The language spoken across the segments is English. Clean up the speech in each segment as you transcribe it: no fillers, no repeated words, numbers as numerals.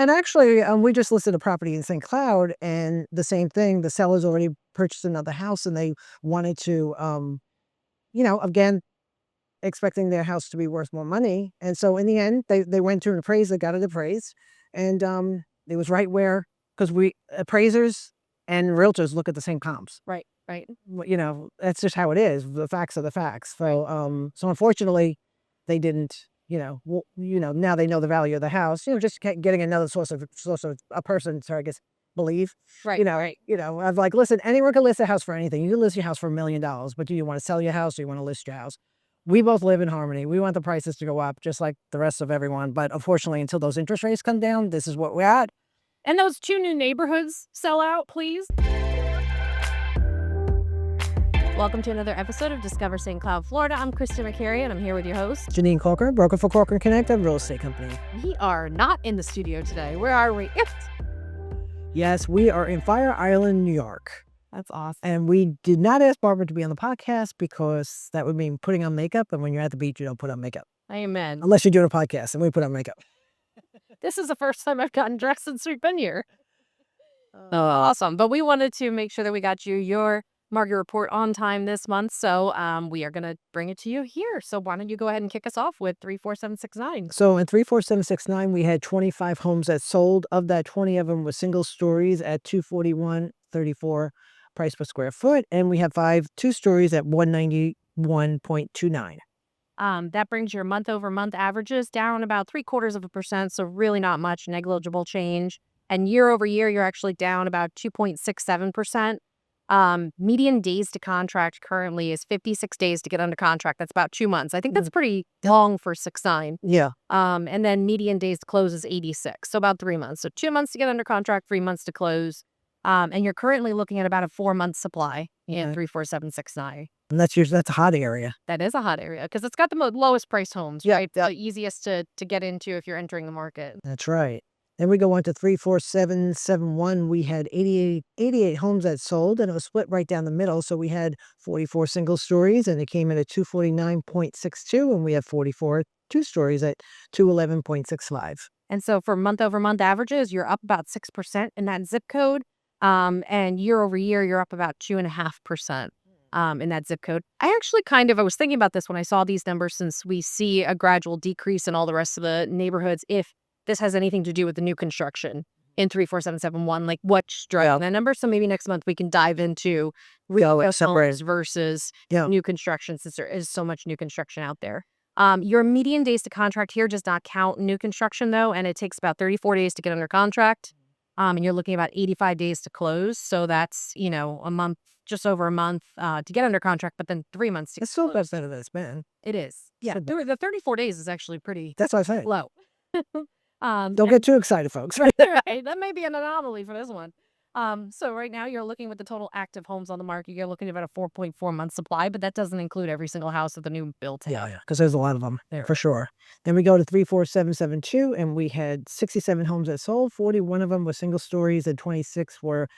and actually, we just listed a property in St. Cloud, and the same thing. The sellers already purchased another house, and they wanted to, again, expecting their house to be worth more money. And so in the end, they went to an appraiser, got it appraised, and it was right where, because we appraisers and realtors look at the same comps. Right. That's just how it is. The facts are the facts. So unfortunately, they didn't. Now they know the value of the house. Just getting another source of a person to, I guess, believe. Right. Right. I'm like, listen, anyone can list a house for anything. You can list your house for $1 million, but do you want to sell your house or you want to list your house? We both live in harmony. We want the prices to go up just like the rest of everyone. But unfortunately, until those interest rates come down, this is what we're at. And those 2 new neighborhoods sell out, please. Welcome to another episode of Discover St. Cloud, Florida. I'm Kristin Macari, and I'm here with your host, Jeanine Corcoran, broker for Corcoran Connect, a real estate company. We are not in the studio today. Where are we? Yes, we are in Fire Island, New York. That's awesome. And we did not ask Barbara to be on the podcast because that would mean putting on makeup. And when you're at the beach, you don't put on makeup. Amen. Unless you're doing a podcast and we put on makeup. This is the first time I've gotten dressed since we've been here. Awesome. But we wanted to make sure that we got you your market report on time this month. So we are going to bring it to you here. So why don't you go ahead and kick us off with 34769. So in 34769, we had 25 homes that sold. Of that, 20 of them were single stories at $241.34 price per square foot. And we have 5 two-stories at $191.29. That brings your month-over-month averages down about 0.75%, so really not much, negligible change. And year-over-year, you're actually down about 2.67%. Median days to contract currently is 56 days to get under contract. That's about 2 months. I think that's pretty long for 6.9. Yeah. And then median days to close is 86, so about 3 months. So 2 months to get under contract, 3 months to close. And you're currently looking at about a 4-month supply in 34769. And that's a hot area. That is a hot area because it's got the lowest priced homes, Yeah, right? The easiest to get into if you're entering the market. That's right. Then we go on to 34771. We had 88 homes that sold, and it was split right down the middle. So we had 44 single stories, and it came in at $249.62, and we have 44 two stories at $211.65. And so for month-over-month averages, you're up about 6% in that zip code. And year-over-year, you're up about 2.5%. In that zip code. I was thinking about this when I saw these numbers, since we see a gradual decrease in all the rest of the neighborhoods, if this has anything to do with the new construction in 34771, like what's driving that number. So maybe next month we can dive into homes versus new construction, since there is so much new construction out there. Your median days to contract here does not count new construction though, and it takes about 34 days to get under contract. And you're looking at about 85 days to close. So that's, a month, just over a month to get under contract, but then 3 months to It's still better than it's been. It is. Yeah. The 34 days is actually pretty That's what I say. low. Don't get too excited, folks. Right. That may be an anomaly for this one. So right now you're looking with the total active homes on the market, you're looking at about a 4.4 month supply, but that doesn't include every single house that the new build. Yeah, because there's a lot of them there for sure. Then we go to 34772, and we had 67 homes that sold. 41 of them were single stories, and 26 were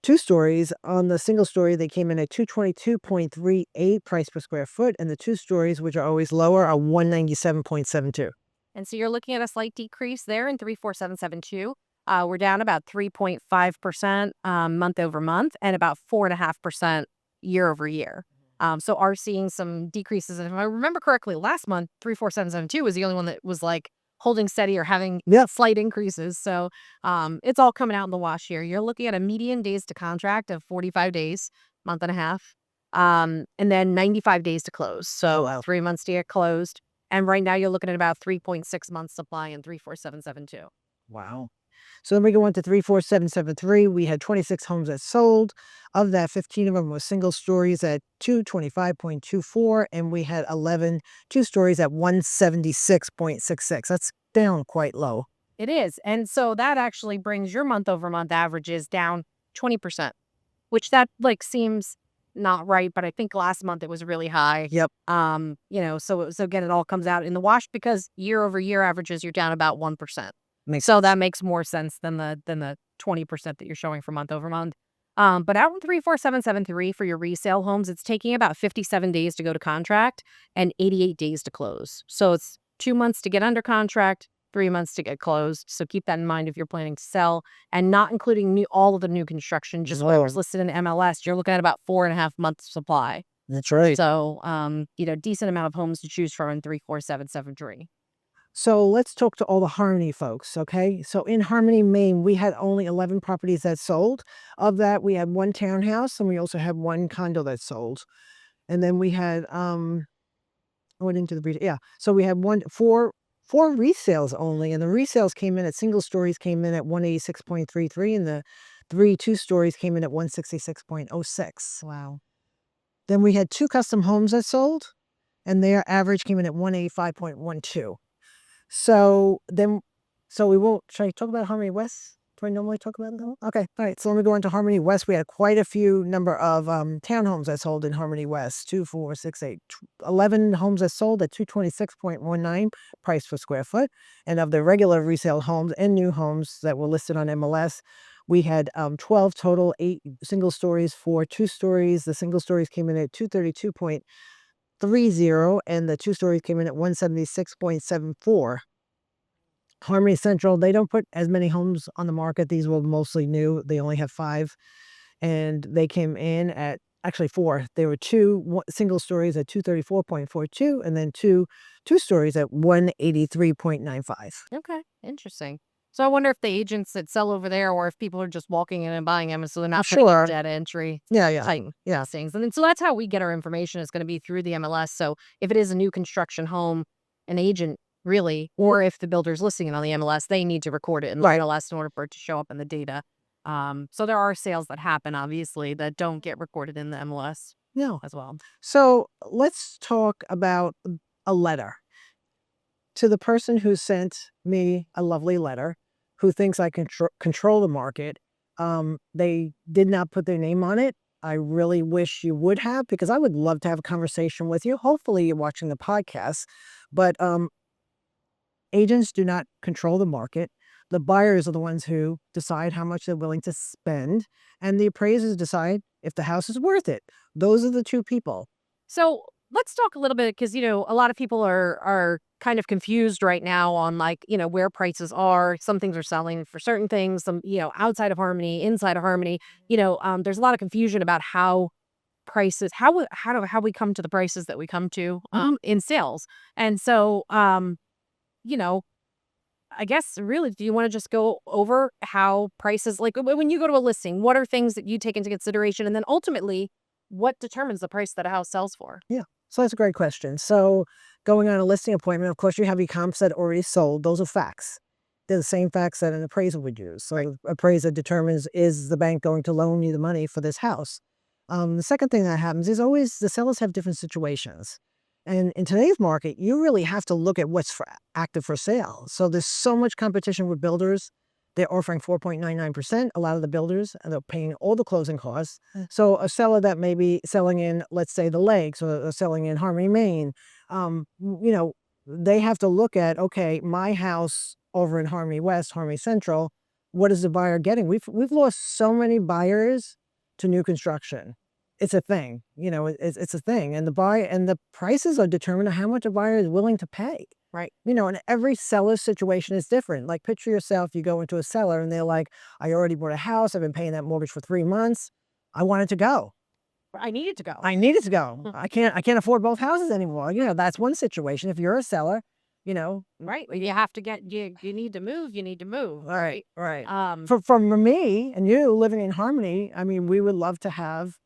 two stories. On the single story, they came in at $222.38 price per square foot, and the two stories, which are always lower, are $197.72. And so you're looking at a slight decrease there in 34772. We're down about 3.5% month over month, and about 4.5% year over year. So are seeing some decreases. And if I remember correctly, last month 34772 was the only one that was like holding steady or having slight increases. So it's all coming out in the wash here. You're looking at a median days to contract of 45 days, month and a half, and then 95 days to close. So 3 months to get closed. And right now you're looking at about 3.6 months supply in 34772. Wow. So then we go on to 34773. We had 26 homes that sold. Of that, 15 of them were single stories at $225.24, and we had 11 two stories at $176.66. That's down quite low. It is. And so that actually brings your month over month averages down 20%, which that seems not right, but I think last month it was really high. Yep. So again, it all comes out in the wash because year over year averages, you're down about 1%. So that makes more sense than the 20% that you're showing for month over month. But out in 34773 for your resale homes, it's taking about 57 days to go to contract and 88 days to close. So it's 2 months to get under contract, 3 months to get closed. So keep that in mind if you're planning to sell, and not including all of the new construction, just whatever's listed in MLS. You're looking at about 4.5 months supply. That's right. So, decent amount of homes to choose from in 34773. So let's talk to all the Harmony folks, okay? So in Harmony, Maine, we had only 11 properties that sold. Of that, we had one townhouse and we also had one condo that sold. And then we had I went into the yeah. So we had four resales only, and the resales came in at single stories came in at 186.33, and the 3 2 stories came in at 166.06. Wow. Then we had 2 custom homes that sold, and their average came in at 185.12. So we won't. Should I talk about Harmony West? Do I normally talk about them? Okay, all right. So let me go into Harmony West. We had quite a few number of townhomes that sold in Harmony West. 2, 4, 6, 8, 11 homes that sold at 226.19 price per square foot. And of the regular resale homes and new homes that were listed on MLS, we had 12 total, 8 single stories, 4 2 stories. The single stories came in at 232.30, and the 2 stories came in at 176.74. Harmony Central, they don't put as many homes on the market. These were mostly new. They only have 5, and they came in at actually 4. There were 2 single stories at 234.42, and then 2 stories at 183.95. Okay, interesting. So I wonder if the agents that sell over there, or if people are just walking in and buying them, so they're not putting Sure. data entry Yeah. type things. And then, so that's how we get our information, is going to be through the MLS. So if it is a new construction home, an agent really, or if the builder's listing it on the MLS, they need to record it in the Right. MLS in order for it to show up in the data. So there are sales that happen, obviously, that don't get recorded in the MLS No. as well. So let's talk about a letter. To the person who sent me a lovely letter, who thinks I control the market, they did not put their name on it. I really wish you would have, because I would love to have a conversation with you. Hopefully you're watching the podcast, but agents do not control the market. The buyers are the ones who decide how much they're willing to spend, and the appraisers decide if the house is worth it. Those are the 2 people. So let's talk a little bit, because, a lot of people are kind of confused right now on, like, where prices are. Some things are selling for certain things, some, outside of Harmony, inside of Harmony. There's a lot of confusion about how prices, how we come to the prices that we come to in sales. And so, I guess, really, do you want to just go over how prices, like when you go to a listing, what are things that you take into consideration? And then ultimately, what determines the price that a house sells for? Yeah. So that's a great question. So going on a listing appointment, of course, you have your comps that already sold. Those are facts. They're the same facts that an appraiser would use. So appraiser determines, is the bank going to loan you the money for this house? The second thing that happens is always the sellers have different situations. And in today's market, you really have to look at what's active for sale. So there's so much competition with builders. They're offering 4.99%. A lot of the builders, and they're paying all the closing costs. So a seller that may be selling in, let's say, the Lakes, or selling in Harmony, Maine, they have to look at, okay, my house over in Harmony West, Harmony Central, what is the buyer getting? We've lost so many buyers to new construction. It's a thing, it's a thing. And the prices are determined on how much a buyer is willing to pay. Right. And every seller's situation is different. Like, picture yourself, you go into a seller and they're like, I already bought a house. I've been paying that mortgage for 3 months. I wanted to go. I needed to go. I needed to go. I can't afford both houses anymore. That's one situation. If you're a seller, Right. You have to you need to move. You need to move. Right. For me and you living in Harmony, I mean, we would love to have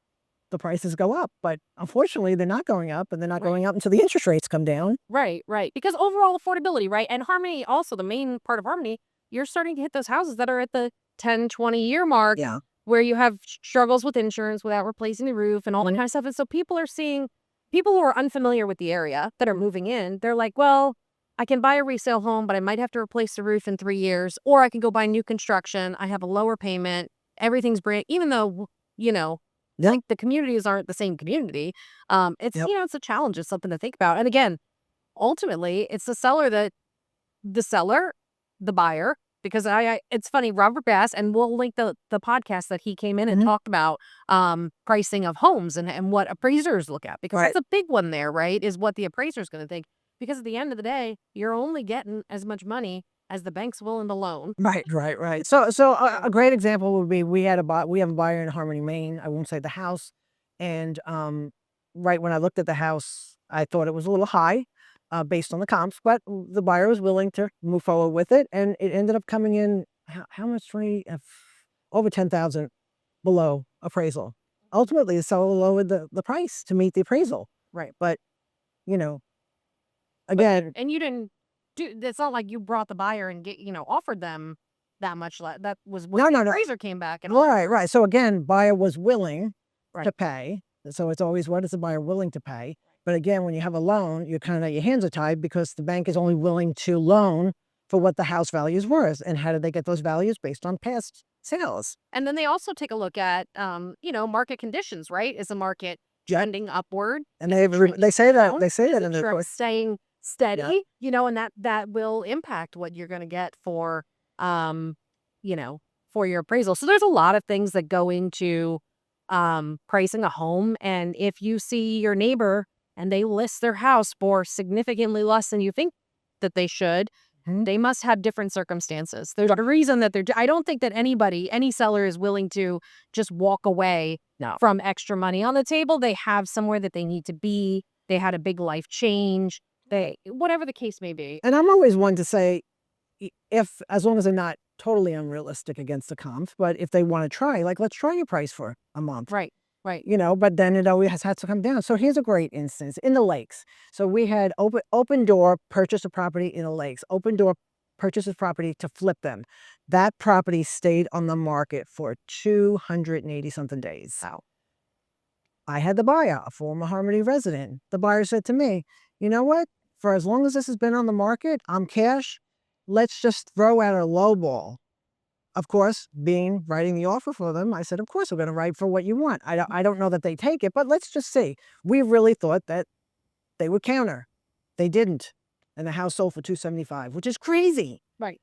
the prices go up, but unfortunately they're not going up, and they're not going up until the interest rates come down. Right. Because overall affordability, right? And Harmony, also the main part of Harmony, you're starting to hit those houses that are at the 10, 20-year mark, where you have struggles with insurance without replacing the roof and all that kind of stuff. And so people who are unfamiliar with the area that are moving in, they're like, well, I can buy a resale home, but I might have to replace the roof in 3 years, or I can go buy new construction. I have a lower payment. Everything's brand, even though, like, the communities aren't the same community. It's, it's a challenge. It's something to think about. And again, ultimately, it's the seller, the buyer, because it's funny, Robert Bass, and we'll link the podcast that he came in and talked about pricing of homes and what appraisers look at, because that's a big one there, right? Is what the appraiser is going to think. Because at the end of the day, you're only getting as much money as the bank's willing to loan. Right. So a great example would be we have a buyer in Harmony, Maine. I won't say the house, and right when I looked at the house, I thought it was a little high, based on the comps, but the buyer was willing to move forward with it, and it ended up coming in how much? Over 10,000 below appraisal. Ultimately, the seller lowered the price to meet the appraisal. Right. But you know, again, And you didn't do. It's not like you brought the buyer and offered them that much. That was when the no. appraiser came back and Right. So again, buyer was willing Right. to pay. So it's always, what is the buyer willing to pay? But again, when you have a loan, you're kind of, your hands are tied because the bank is only willing to loan for what the house value is worth. And how did they get those values? Based on past sales. And then they also take a look at, market conditions, right? Is the market Yeah. trending upward? And Is it trending they say that down? they say Is that it in the report. staying steady? And that will impact what you're going to get for, for your appraisal. So there's a lot of things that go into pricing a home. And if you see your neighbor and they list their house for significantly less than you think that they should, they must have different circumstances. There's a reason that I don't think that any seller is willing to just walk away from extra money on the table. They have somewhere that they need to be. They had a big life change. Whatever the case may be. And I'm always one to say, as long as they're not totally unrealistic against the comps, but if they want to try, like, let's try your price for a month. Right. But then it always has had to come down. So here's a great instance in the Lakes. So we had open door purchase a property in the Lakes. Open door purchases property to flip them. That property stayed on the market for 280 something days. Wow. I had the buyer, a former Harmony resident. The buyer said to me, you know what? For as long as this has been on the market, I'm cash. Let's just throw out a low ball. Of course, writing the offer for them, I said, of course, we're going to write for what you want. I don't know that they take it, but let's just see. We really thought that they would counter. They didn't. And the house sold for $275, which is crazy. Right.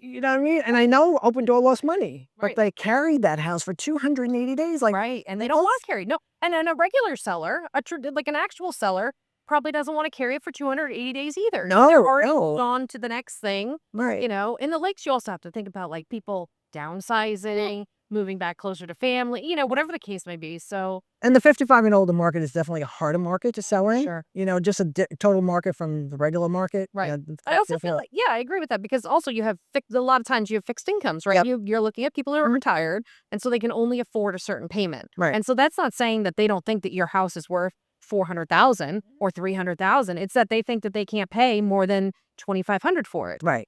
You know what I mean? And I know Open Door lost money, but Right. they carried that house for 280 days. Right. And they don't want to carry. No. And then a regular seller, like an actual seller, probably doesn't want to carry it for 280 days either. No, They're already no. on to the next thing. Right. In the Lakes, you also have to think about like people downsizing, moving back closer to family, whatever the case may be. So, And the 55 and older market is definitely a harder market to sell in. Sure. Just a total market from the regular market. Right. Yeah, I also feel like, I agree with that because also you have a lot of times you have fixed incomes, right? Yep. You're looking at people who are retired, and so they can only afford a certain payment. Right. And so that's not saying that they don't think that your house is worth $400,000 or $300,000. It's that they think that they can't pay more than $2,500 for it. Right.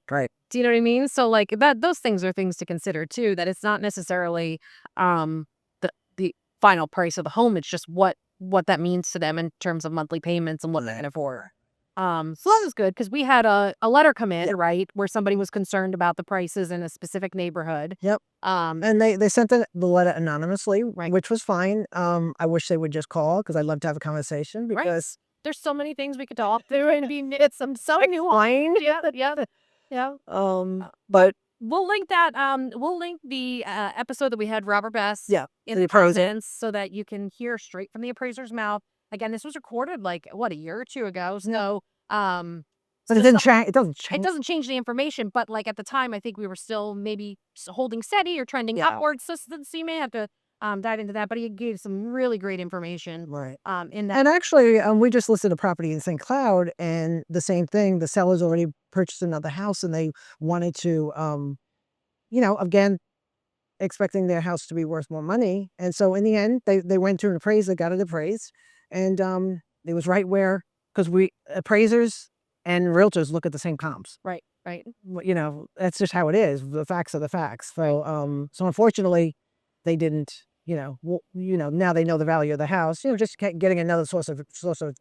Do you know what I mean? So like those things are things to consider too. That it's not necessarily the final price of the home. It's just what that means to them in terms of monthly payments and what they can afford. So that was good because we had a letter come in, right, where somebody was concerned about the prices in a specific neighborhood. Yep. And they sent the letter anonymously, which was fine. I wish they would just call because I'd love to have a conversation because there's so many things we could talk through and it's so nuanced. Yeah. But we'll link that. We'll link the episode that we had Robert Best in the appraisal contents so that you can hear straight from the appraiser's mouth. Again, this was recorded like a year or two ago. So but it doesn't change. It doesn't change the information, but like at the time, I think we were still maybe holding steady or trending upwards. So you may have to dive into that. But he gave some really great information, right? In that. And actually, we just listed a property in St. Cloud, and the same thing. The sellers already purchased another house, and they wanted to, again, expecting their house to be worth more money. And so in the end, they went to an appraiser, got it appraised, and it was right where, because appraisers and realtors look at the same comps. Right. That's just how it is. The facts are the facts. So so unfortunately, they didn't. Now they know the value of the house. Just getting another source of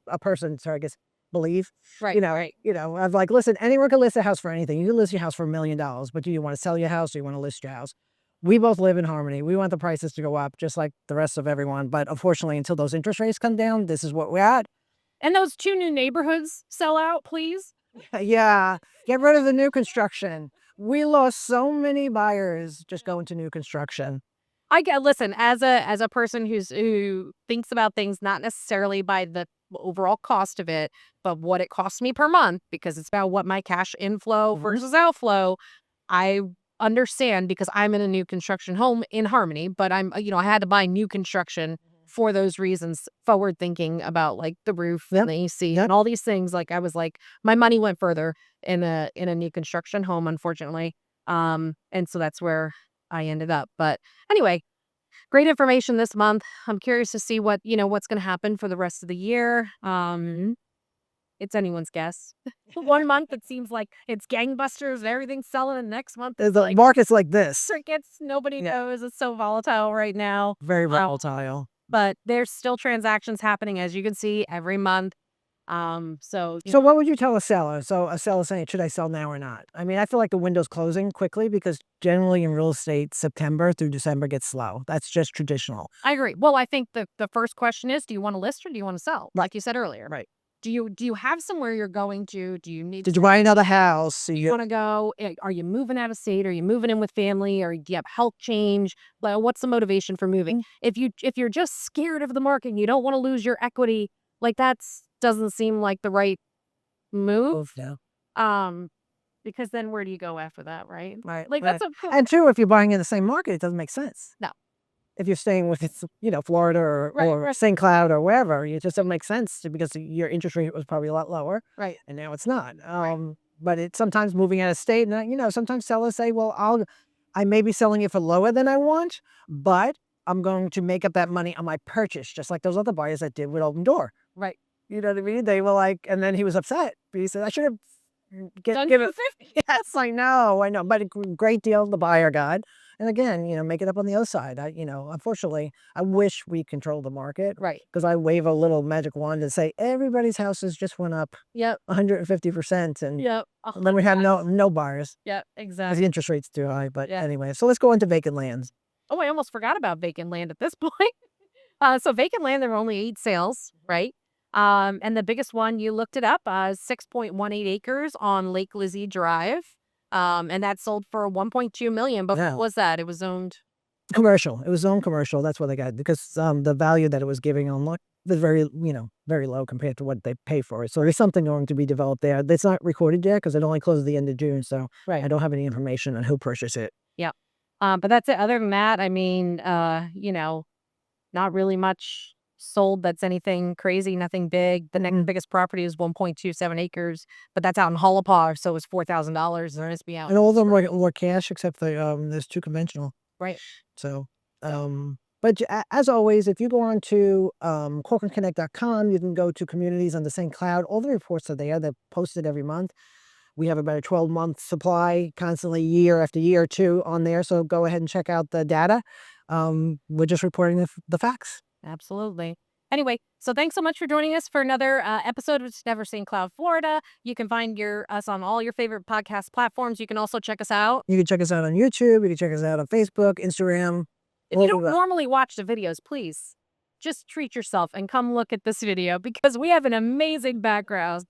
a person to, I guess, believe. Right. I'm like, listen, anyone can list a house for anything. You can list your house for $1 million, but do you want to sell your house or you want to list your house? We both live in Harmony. We want the prices to go up just like the rest of everyone. But unfortunately, until those interest rates come down, this is what we're at. And those 2 new neighborhoods sell out, please. Yeah. Get rid of the new construction. We lost so many buyers just going to new construction. Listen, as a person who thinks about things not necessarily by the overall cost of it, but what it costs me per month, because it's about what my cash inflow versus outflow. I understand because I'm in a new construction home in Harmony, but I had to buy new construction for those reasons, forward thinking about like the roof and the AC and all these things. Like I was like, my money went further in a new construction home, unfortunately. And so that's where I ended up. But anyway, great information this month. I'm curious to see what's going to happen for the rest of the year. It's anyone's guess. One month it seems like it's gangbusters and everything's selling, and next month it's The like market's like this. crickets. Nobody knows. It's so volatile right now. Very volatile. But there's still transactions happening, as you can see, every month. So So what would you tell a seller? So a seller saying, should I sell now or not? I mean, I feel like the window's closing quickly because generally in real estate, September through December gets slow. That's just traditional. I agree. Well, I think the first question is, do you want to list or do you want to sell? Like you said earlier. Right. Do you have somewhere you're going to? Do you need Did you buy another house? you want to go? Are you moving out of state? Are you moving in with family? Or do you have health change? Like, what's the motivation for moving? If you're just scared of the market and you don't want to lose your equity, like doesn't seem like the right move. No. Because then where do you go after that, right? Right. Like right. that's a And two, if you're buying in the same market, it doesn't make sense. No. If you're staying with Florida or Right. St. Cloud or wherever, it just doesn't make sense because your interest rate was probably a lot lower. Right. And now it's not. But it's sometimes moving out of state, and sometimes sellers say, well, I may be selling it for lower than I want, but I'm going to make up that money on my purchase, just like those other buyers that did with Open Door. Right. You know what I mean? They were like, and then he was upset. He said, I should have Done given it. 250. Yes, I know. But a great deal the buyer got. And again, make it up on the other side. Unfortunately, I wish we controlled the market. Right. Because I wave a little magic wand and say, everybody's houses just went up Yep. 150%. And Yep. then we have no buyers. Yep. Because Exactly. the interest rate's too high. But Yeah. anyway, so let's go into vacant lands. Oh, I almost forgot about vacant land at this point. So vacant land, there are only 8 sales, right? And the biggest one, you looked it up, 6.18 acres on Lake Lizzie Drive. And that sold for $1.2 million. But Yeah. what was that? It was owned Commercial. It was zone commercial. That's what they got because the value that it was giving on was very, very low compared to what they pay for it. So there's something going to be developed there. That's not recorded yet because it only closed at the end of June. So I don't have any information on who purchased it. Yeah. But that's it. Other than that, I mean, not really much sold that's anything crazy, nothing big. The next biggest property is 1.27 acres, but that's out in Hullapaw, so it's $4,000. There must be out. And all of them were cash except for there's 2 conventional. Right. So, but as always, if you go on to CorcoranConnect.com, you can go to communities on the St. Cloud. All the reports are there. They're posted every month. We have about a 12-month supply constantly, year after year or two on there. So go ahead and check out the data. We're just reporting the facts. Absolutely. Anyway, so thanks so much for joining us for another episode of Never St. Cloud, Florida. You can find us on all your favorite podcast platforms. You can also check us out. You can check us out on YouTube. You can check us out on Facebook, Instagram. If you don't normally watch the videos, please just treat yourself and come look at this video because we have an amazing background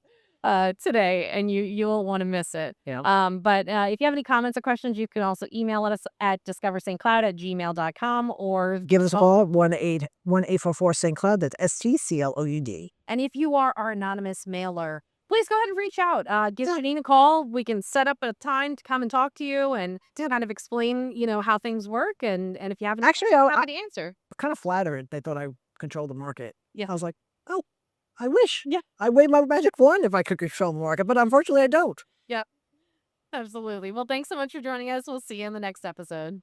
today and you won't want to miss it. Yeah. But if you have any comments or questions, you can also email us at discoverstcloud@gmail.com or give us a call, 1-844-St. Cloud. That's STCLOUD. And if you are our anonymous mailer, please go ahead and reach out. Give Jeanine a call. We can set up a time to come and talk to you and kind of explain, how things work. And if you have any Actually, questions, happy to answer. Kind of flattered. They thought I controlled the market. Yeah. I was like, oh, I wish. Yeah. I wave my magic wand if I could control the market, but unfortunately I don't. Yep. Absolutely. Well, thanks so much for joining us. We'll see you in the next episode.